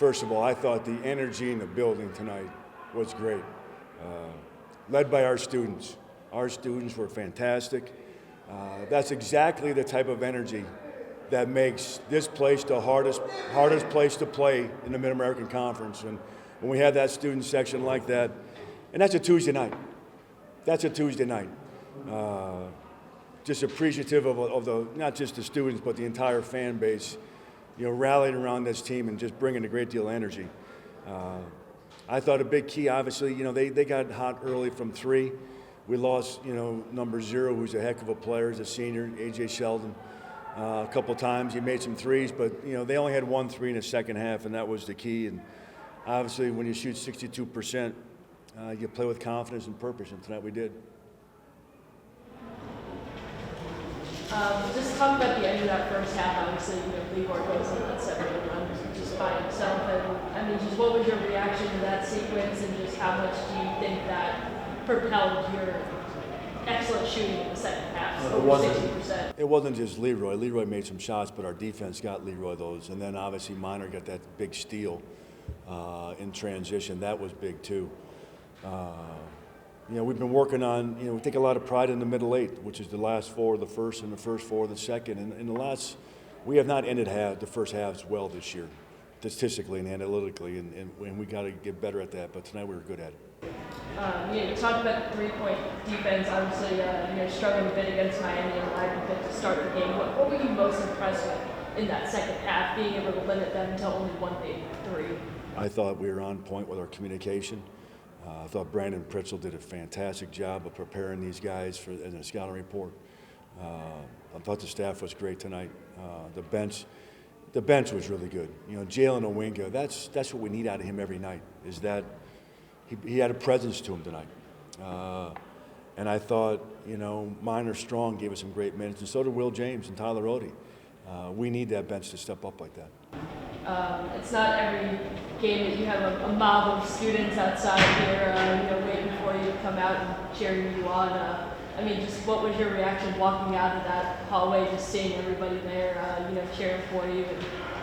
First of all, I thought the energy in the building tonight was great, led by our students. Our students were fantastic. That's exactly the type of energy that makes this place the hardest place to play in the Mid-American Conference. And when we have that student section like that, and that's a Tuesday night. That's a Tuesday night. Just appreciative of the not just the students, but the entire fan base, rallying around this team and just bringing a great deal of energy. I thought a big key, obviously, they got hot early from three. We lost, number 0, who's a heck of a player, he's a senior, A.J. Sheldon. A couple times he made some threes, but they only had 1 3 in the second half, and that was the key. And obviously, when you shoot 62%, you play with confidence and purpose, and tonight we did. Just talk about the end of that first half. Obviously, Leroy goes on that 7-0 run just by himself. And just what was your reaction to that sequence, and just how much do you think that propelled your excellent shooting in the second half, over 60%? It wasn't just Leroy. Leroy made some shots, but our defense got Leroy those. And then obviously Minor got that big steal in transition. That was big too. We've been working on, we take a lot of pride in the middle 8, which is the last 4 of the first and the first 4 of the second. And we have not ended the first halves well this year, statistically and analytically, and we got to get better at that. But tonight we were good at it. You talked about the 3-point defense, obviously, struggling a bit against Miami and allowed them to start the game. What were you most impressed with in that second half, being able to limit them to only 1-3? I thought we were on point with our communication. I thought Brandon Pritzel did a fantastic job of preparing these guys in the scouting report. I thought the staff was great tonight. The bench was really good. Jalen Owinga, that's what we need out of him every night, is that he had a presence to him tonight. And I thought, Minor Strong gave us some great minutes, and so did Will James and Tyler Odie. We need that bench to step up like that. It's not every game that you have a mob of students outside here, waiting for you to come out and cheering you on. Just what was your reaction walking out of that hallway, just seeing everybody there, cheering for you?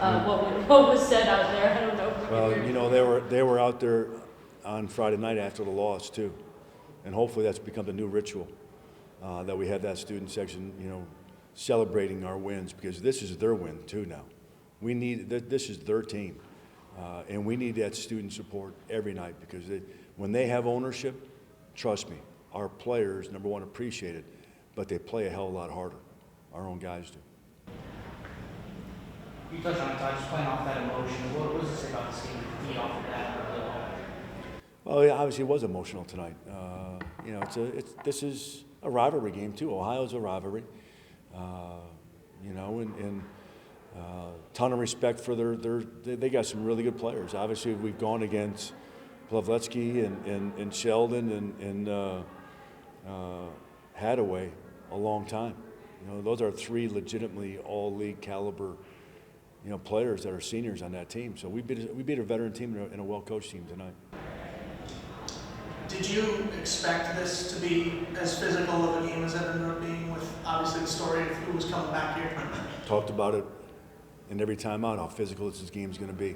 And what was said out there? I don't know. Well, they were out there on Friday night after the loss too, and hopefully that's become the new ritual that we have that student section, celebrating our wins, because this is their win too now. This is their team, and we need that student support every night, because when they have ownership, trust me, our players, number one, appreciate it, but they play a hell of a lot harder. Our own guys do. You touched on it, Todd, just playing off that emotion. What was it about this game to feed off of that? Well, yeah, obviously it was emotional tonight. This is a rivalry game too. Ohio's a rivalry, and ton of respect for they got some really good players. Obviously, we've gone against Plavletsky and Sheldon and Hadaway a long time. Those are 3 legitimately all-league caliber, players that are seniors on that team. So we beat a veteran team and a well-coached team tonight. Did you expect this to be as physical of a game as it ended up being, with obviously the story of who was coming back here? Talked about it in every time out, how physical this game is going to be.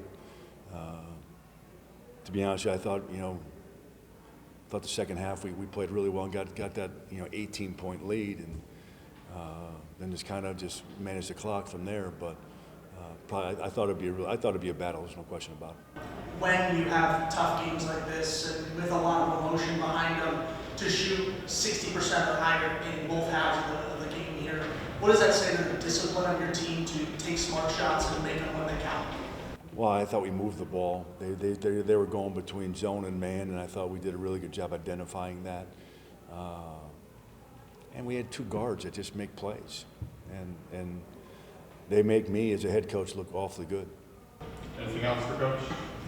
To be honest with you, I thought the second half we played really well and got that 18-point lead, and then just managed the clock from there. But I thought it'd be a battle. There's no question about it. When you have tough games like this and with a lot of emotion behind them, to shoot 60% or higher in both halves of the game here, what does that say to the discipline of your team to take smart shots and make them when they count? Well, I thought we moved the ball. They were going between zone and man, and I thought we did a really good job identifying that. And we had 2 guards that just make plays, and they make me as a head coach look awfully good. Anything else for Coach?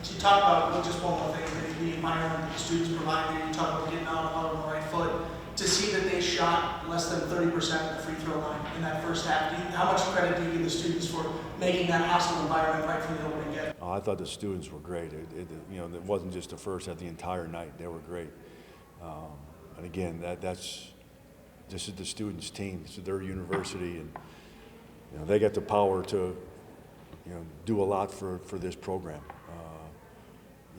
So you talk about, just one more thing, the environment the students provide you. You talk about getting out on the right foot. To see that they shot less than 30% at the free throw line in that first half, how much credit do you give the students for making that hostile environment right from the opening get? I thought the students were great. It wasn't just the first half, the entire night. They were great. And again, this is the students' team. This is their university, and they got the power to do a lot for this program.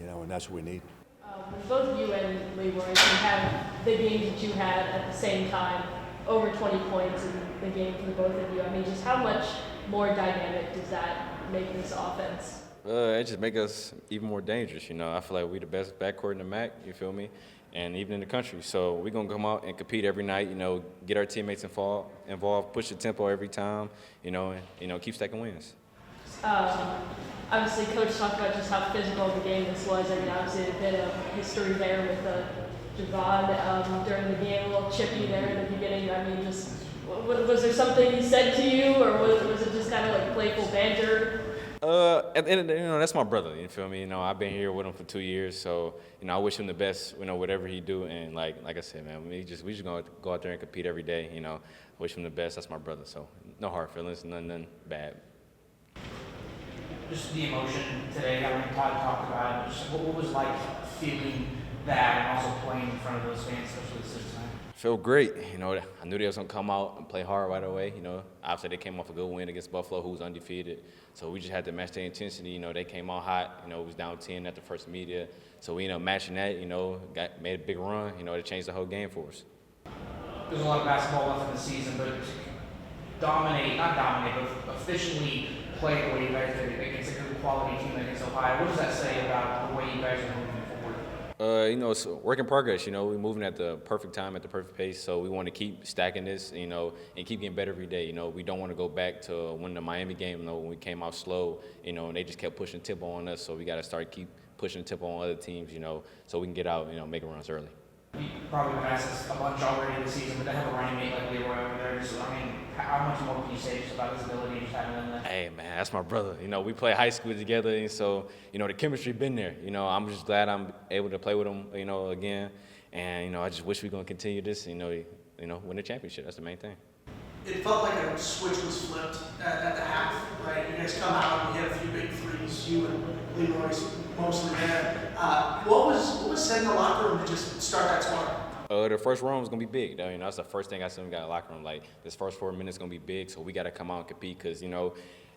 and that's what we need. When both you and Leroy can have the games that you had at the same time, over 20 points in the game for the both of you. I mean, just how much more dynamic does that make this offense? It just make us even more dangerous, I feel like we the best backcourt in the MAC, you feel me? And even in the country. So we're going to come out and compete every night, get our teammates involved, push the tempo every time, and keep stacking wins. Obviously, Coach talked about just how physical the game this was. I mean, obviously, a bit of history there with Javon during the game, a little chippy there in the beginning. I mean, just was there something he said to you, or was it just kind of like playful banter? At the end of the day, that's my brother. You feel me? I've been here with him for 2 years, so I wish him the best. Whatever he do, and like I said, man, we just gonna go out there and compete every day. Wish him the best. That's my brother. So no hard feelings, nothing bad. Just the emotion today, I mean, Todd talked about it. Just what was like feeling that and also playing in front of those fans, especially this tonight? Feel great. I knew they was gonna come out and play hard right away. Obviously they came off a good win against Buffalo, who was undefeated. So we just had to match their intensity. They came out hot. It was down 10 at the first media. So we ended up matching that. Made a big run. It changed the whole game for us. There's a lot of basketball left in the season, but not dominate, but efficiently play the way you guys did against a good quality team against Ohio. What does that say about the way you guys are moving forward? It's a work in progress. We're moving at the perfect time, at the perfect pace. So we want to keep stacking this, and keep getting better every day. We don't want to go back to when the Miami game, when we came out slow, and they just kept pushing tempo on us. So we got to keep pushing tempo on other teams, so we can get out, making runs early. You probably been asked this a bunch already this season, but to have a running mate like Leroy over there, how much more can you say just about his ability just having him there? Hey, man, that's my brother. We play high school together, and so, the chemistry been there. I'm just glad I'm able to play with him, again. And, I just wish we going to continue this, win the championship. That's the main thing. It felt like a switch was flipped at the half, right? You guys come out and you hit a few big threes, you and Leroy's mostly there. What was said in the locker room to just start that spark? The first round was going to be big. That's the first thing I said when we got in the locker room. Like, this first 4 minutes is going to be big, so we got to come out and compete because,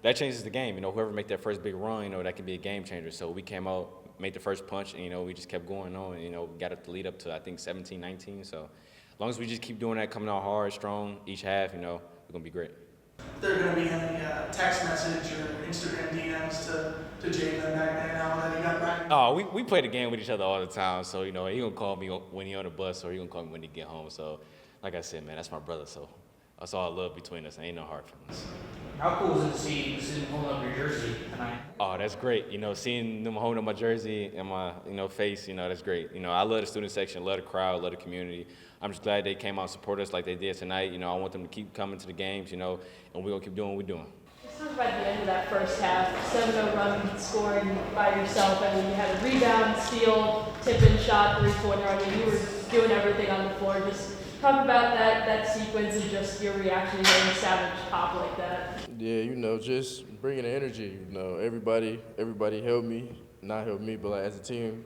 that changes the game. Whoever make that first big run, that can be a game changer. So we came out, made the first punch, and, we just kept going on. We got the lead up to, I think, 17, 19. So as long as we just keep doing that, coming out hard, strong each half, we're going to be great. There going to be any text message or Instagram DMs to Jalen back there now that he got back? Oh, we play the game with each other all the time. So, he going to call me when he on the bus or he going to call me when he get home. So, like I said, man, that's my brother. So that's all love between us. Ain't no hard feelings. How cool is it to see them holding up your jersey tonight? Oh, that's great. Seeing them holding up my jersey and my, face, that's great. I love the student section, love the crowd, love the community. I'm just glad they came out and support us like they did tonight. I want them to keep coming to the games, and we're going to keep doing what we're doing. Let's talk about the end of that first half. 7-0 run scoring by yourself. I mean, you had a rebound, steal, tip-in shot, three-pointer. I mean, you were doing everything on the floor. Just talk about that sequence and just your reaction to getting Savage pop like that. Yeah, just bringing the energy. Everybody helped me, not helped me, but as a team,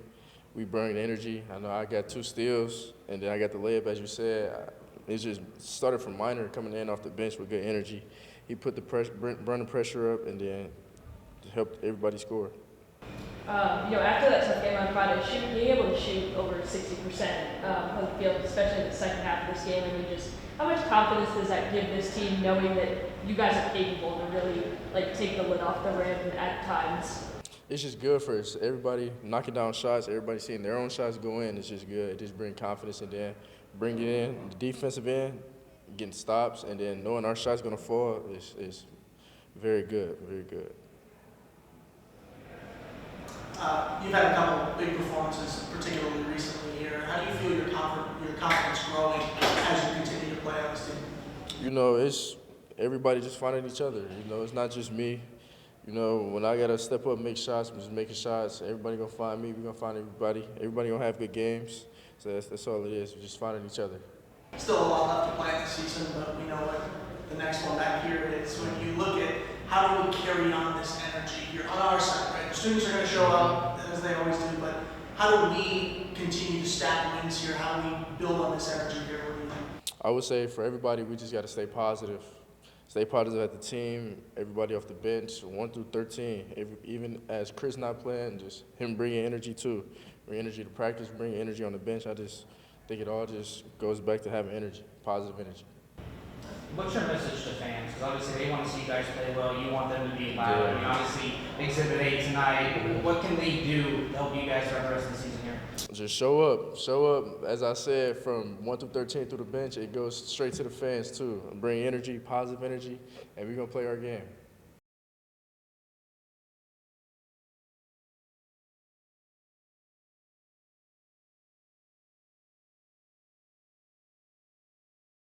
we bring the energy. I know I got 2 steals, and then I got the layup, as you said. It just started from Minor coming in off the bench with good energy. He put the brought the pressure up, and then helped everybody score. After that tough game on Friday, being able to shoot over 60% on the field, especially in the second half of this game, I mean, just how much confidence does that give this team, knowing that you guys are capable to really take the lid off the rim at times? It's just good for us. Everybody knocking down shots, everybody seeing their own shots go in. It's just good. It just brings confidence, and then bring it in the defensive end, getting stops, and then knowing our shot's gonna fall is very good, very good. You've had a couple of big performances, particularly recently here. How do you feel your confidence growing as you continue to play on this team? It's everybody just finding each other. It's not just me. When I gotta step up and make shots, I'm just making shots. Everybody gonna find me. We're gonna find everybody. Everybody gonna have good games. So that's all it is. We're just finding each other. Still a lot left to play in the season, but we know what the next one back here is. When you look at how do we carry on this energy here on our side, right? The students are going to show up as they always do, but how do we continue to stack wins here? How do we build on this energy here? What do you think? I would say for everybody, we just got to stay positive, stay positive at the team, everybody off the bench, 1 through 13. Even as Chris not playing, just him bringing energy too. Bring energy to practice, bring energy on the bench. I just think it all just goes back to having energy, positive energy. What's your message to fans? Because obviously they want to see you guys play well. You want them to be loud. I mean, obviously, Exhibit 8 tonight. What can they do to help you guys throughout the rest of the season here? Just show up. Show up. As I said, from 1 through 13 through the bench, it goes straight to the fans too. Bring energy, positive energy, and we're going to play our game.